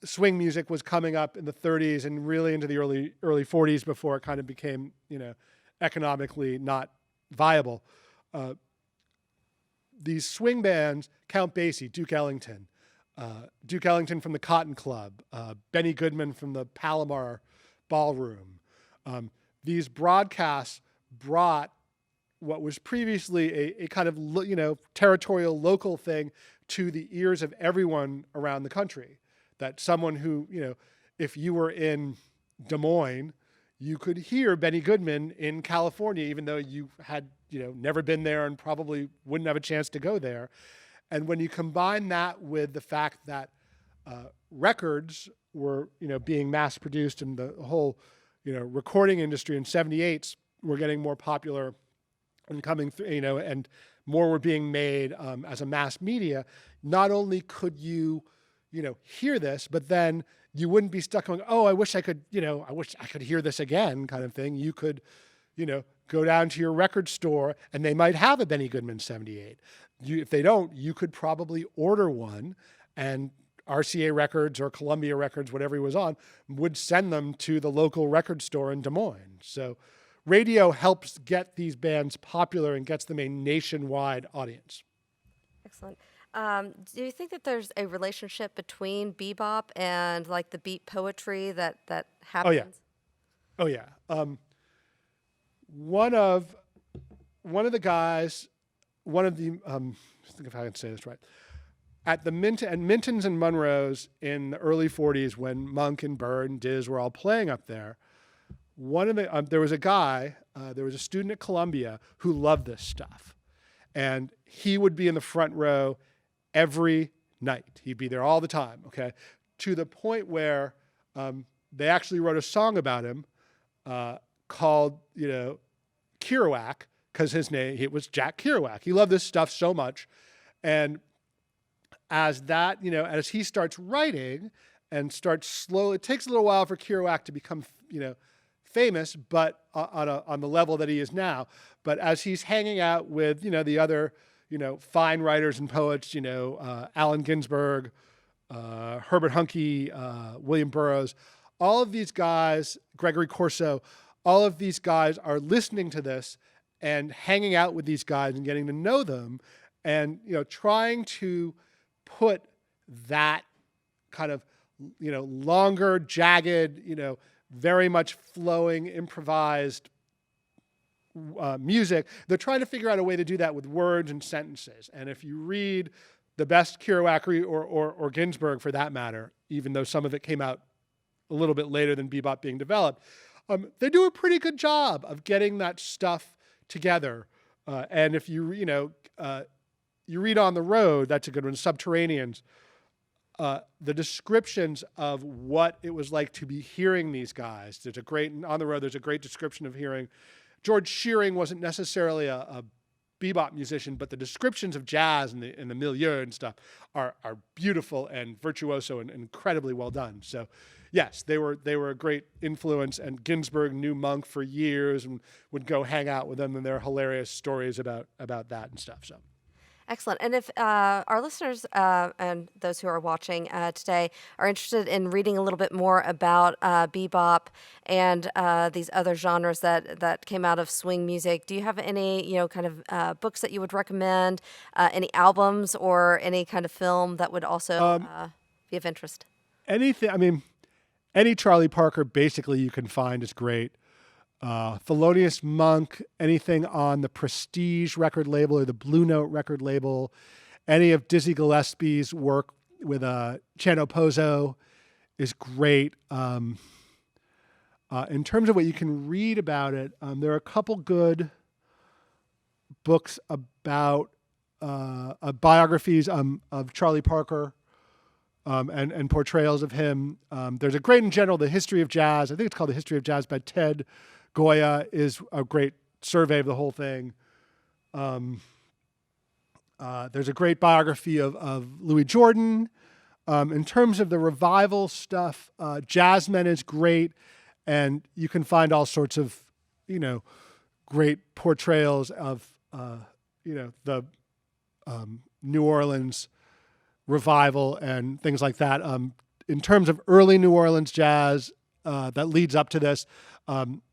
swing music was coming up in the 30s and really into the early 40s before it kind of became, economically not viable. These swing bands, Count Basie, Duke Ellington from the Cotton Club, Benny Goodman from the Palomar Ballroom. These broadcasts brought what was previously a kind of, territorial local thing to the ears of everyone around the country. That someone who, if you were in Des Moines, you could hear Benny Goodman in California, even though you had, never been there and probably wouldn't have a chance to go there. And when you combine that with the fact that records were, being mass produced and the whole, recording industry in 78s were getting more popular and coming through, and more were being made as a mass media, not only could you, hear this, but then you wouldn't be stuck going, oh, I wish I could hear this again kind of thing. You could, go down to your record store and they might have a Benny Goodman 78. If they don't, you could probably order one, and RCA Records or Columbia Records, whatever he was on, would send them to the local record store in Des Moines. So radio helps get these bands popular and gets them a nationwide audience. Excellent. Do you think that there's a relationship between bebop and like the beat poetry that happens? Oh yeah. One of the guys, I think if I can say this right, at the Mintons and Monroes in the early 40s when Monk and Bird and Diz were all playing up there, there was a student at Columbia who loved this stuff, and he would be in the front row every night. He'd be there all the time, okay? To the point where they actually wrote a song about him called, Kerouac, because his name, it was Jack Kerouac. He loved this stuff so much. And as that, as he starts writing and starts slowly, it takes a little while for Kerouac to become, famous, but on the level that he is now. But as he's hanging out with, the other, fine writers and poets, Allen Ginsberg, Herbert Huncke, William Burroughs, all of these guys, Gregory Corso, all of these guys are listening to this and hanging out with these guys and getting to know them and, trying to put that kind of, longer, jagged, very much flowing, improvised music. They're trying to figure out a way to do that with words and sentences. And if you read the best Kerouac or Ginsberg for that matter, even though some of it came out a little bit later than bebop being developed, they do a pretty good job of getting that stuff together. And if you you read On the Road, that's a good one, Subterraneans, the descriptions of what it was like to be hearing these guys. On the Road, there's a great description of hearing. George Shearing wasn't necessarily a bebop musician, but the descriptions of jazz and the milieu and stuff are beautiful and virtuoso and incredibly well done. So yes, they were a great influence, and Ginsberg knew Monk for years and would go hang out with them, and there are hilarious stories about that and stuff. So excellent. And if our listeners and those who are watching today are interested in reading a little bit more about bebop and these other genres that came out of swing music, do you have any kind of books that you would recommend, any albums or any kind of film that would also be of interest? Anything. I mean, any Charlie Parker basically you can find is great. Thelonious Monk, anything on the Prestige record label or the Blue Note record label, any of Dizzy Gillespie's work with Chano Pozo is great. In terms of what you can read about it, there are a couple good books about biographies of Charlie Parker and portrayals of him. There's a great, in general, The History of Jazz. I think it's called The History of Jazz by Ted Goya, is a great survey of the whole thing. There's a great biography of Louis Jordan. In terms of the revival stuff, Jazzmen is great, and you can find all sorts of, great portrayals of, the New Orleans revival and things like that. In terms of early New Orleans jazz that leads up to this,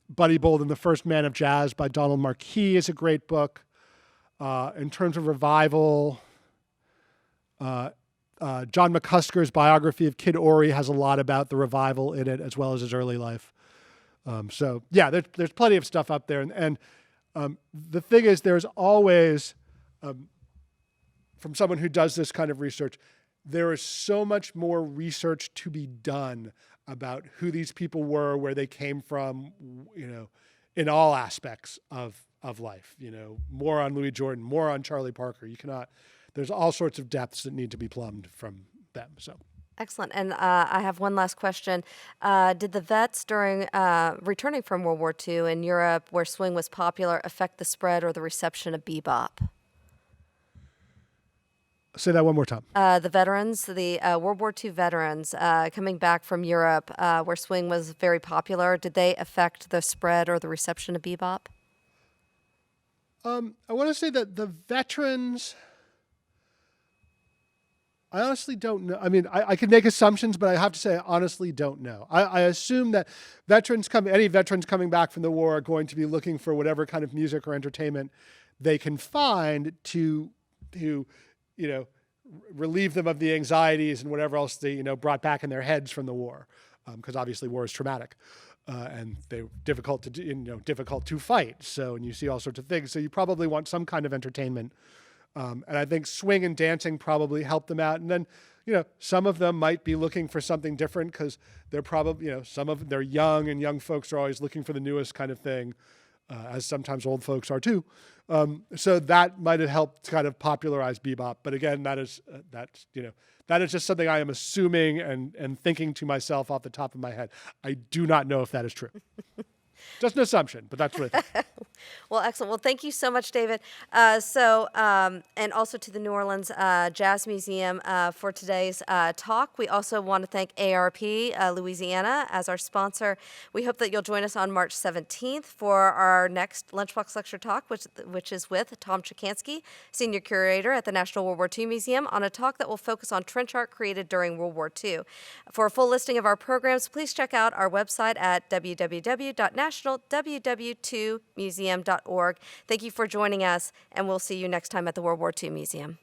Buddy Bolden, The First Man of Jazz by Donald Marquis is a great book. In terms of revival, John McCusker's biography of Kid Ory has a lot about the revival in it, as well as his early life. So yeah, there's plenty of stuff up there. And the thing is, there's always, from someone who does this kind of research, there is so much more research to be done about who these people were, where they came from, in all aspects of life. More on Louis Jordan, more on Charlie Parker. There's all sorts of depths that need to be plumbed from them. So excellent. And I have one last question. Did the vets during returning from World War II in Europe, where swing was popular, affect the spread or the reception of bebop? Say that one more time. The veterans, the World War II veterans coming back from Europe, where swing was very popular, did they affect the spread or the reception of bebop? I want to say that the veterans, I honestly don't know. I mean, I could make assumptions, but I have to say I honestly don't know. I assume that any veterans coming back from the war are going to be looking for whatever kind of music or entertainment they can find to relieve them of the anxieties and whatever else they, brought back in their heads from the war. Because obviously war is traumatic, and they're difficult to fight. So, and you see all sorts of things. So you probably want some kind of entertainment. And I think swing and dancing probably help them out. And then, some of them might be looking for something different because they're probably, they're young, and young folks are always looking for the newest kind of thing. As sometimes old folks are too. So that might have helped kind of popularize bebop. But again, that is just something I am assuming and thinking to myself off the top of my head. I do not know if that is true. Just an assumption, but that's what I think. Well, excellent. Well, thank you so much, David. And also to the New Orleans Jazz Museum for today's talk. We also want to thank ARP Louisiana as our sponsor. We hope that you'll join us on March 17th for our next Lunchbox Lecture Talk, which is with Tom Chikansky, Senior Curator at the National World War II Museum, on a talk that will focus on trench art created during World War II. For a full listing of our programs, please check out our website at www.nationalww2museum.org. Thank you for joining us, and we'll see you next time at the World War II Museum.